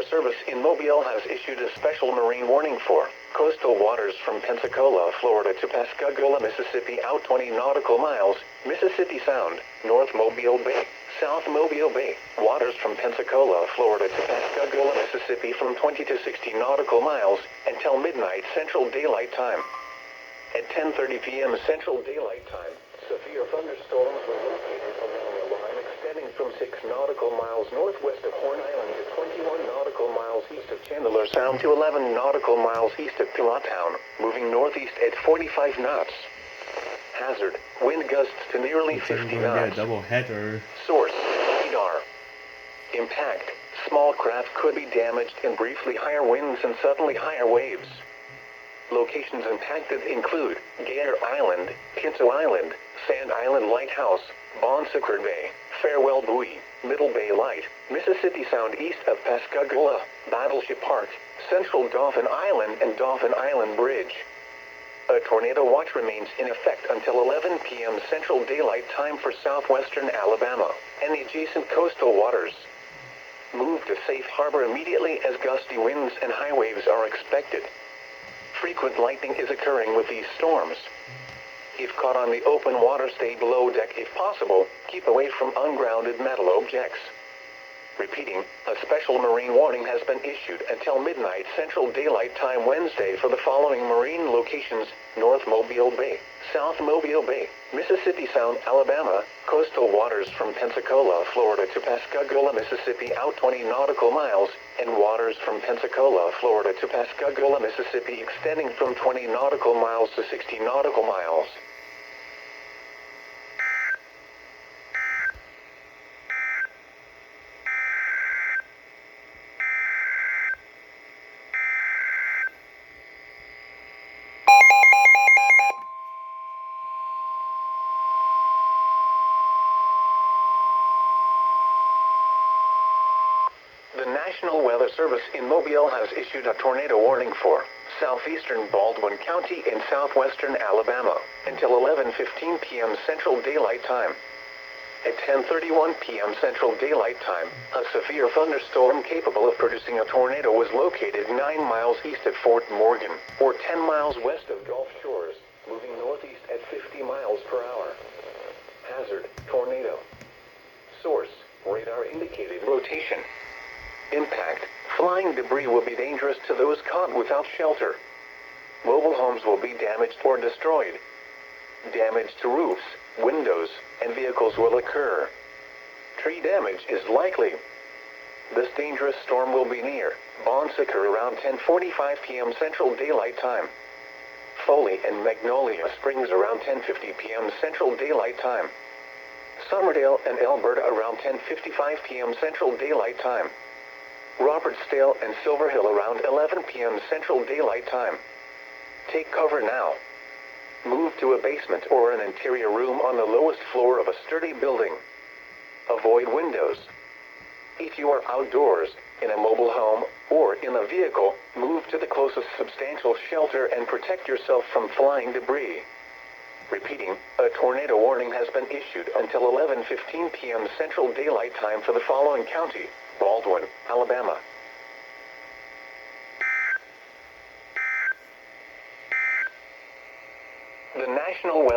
Service in Mobile has issued a special marine warning for coastal waters from Pensacola, Florida to Pascagoula, Mississippi out 20 nautical miles, Mississippi Sound, North Mobile Bay, South Mobile Bay. Waters from Pensacola, Florida to Pascagoula, Mississippi from 20 to 60 nautical miles until midnight Central Daylight Time. At 10:30 p.m. Central Daylight Time, severe thunderstorms were located along a line extending from 6 nautical miles northwest of Horn Island to 21 nautical miles east of Chandler Sound to 11 nautical miles east of Pilottown, moving northeast at 45 knots. Hazard, wind gusts to nearly 50 knots. Double header. Source, radar. Impact, small craft could be damaged in briefly higher winds and suddenly higher waves. Locations impacted include Gator Island, Kinso Island, Sand Island Lighthouse, Bon Secours Bay, Farewell Buoy, Middle Bay Light, Mississippi Sound east of Pascagoula, Battleship Park, Central Dauphin Island and Dauphin Island Bridge. A tornado watch remains in effect until 11 p.m. Central Daylight Time for southwestern Alabama and the adjacent coastal waters. Move to safe harbor immediately as gusty winds and high waves are expected. Frequent lightning is occurring with these storms. If caught on the open water, stay below deck if possible. Keep away from ungrounded metal objects. Repeating, a special marine warning has been issued until midnight Central Daylight Time Wednesday for the following marine locations: North Mobile Bay, South Mobile Bay, Mississippi Sound, Alabama, coastal waters from Pensacola, Florida to Pascagoula, Mississippi out 20 nautical miles, and waters from Pensacola, Florida to Pascagoula, Mississippi extending from 20 nautical miles to 60 nautical miles. The National Weather Service in Mobile has issued a tornado warning for southeastern Baldwin County in southwestern Alabama until 11:15 p.m. Central Daylight Time. At 10:31 p.m. Central Daylight Time, a severe thunderstorm capable of producing a tornado was located 9 miles east of Fort Morgan, or 10 miles west of Gulf Shores, moving northeast at 50 miles per hour. Hazard, tornado. Source, radar indicated rotation. Impact, flying debris will be dangerous to those caught without shelter. Mobile homes will be damaged or destroyed. Damage to roofs, windows, and vehicles will occur. Tree damage is likely. This dangerous storm will be near Bon Secours around 10:45 p.m. Central Daylight Time. Foley and Magnolia Springs around 10:50 p.m. Central Daylight Time. Somerdale and Alberta around 10:55 p.m. Central Daylight Time. Robertsdale and Silver Hill around 11 p.m. Central Daylight Time. Take cover now. Move to a basement or an interior room on the lowest floor of a sturdy building. Avoid windows. If you are outdoors, in a mobile home, or in a vehicle, move to the closest substantial shelter and protect yourself from flying debris. Repeating, a tornado warning has been issued until 11:15 p.m. Central Daylight Time for the following county: Baldwin, Alabama. The National Weather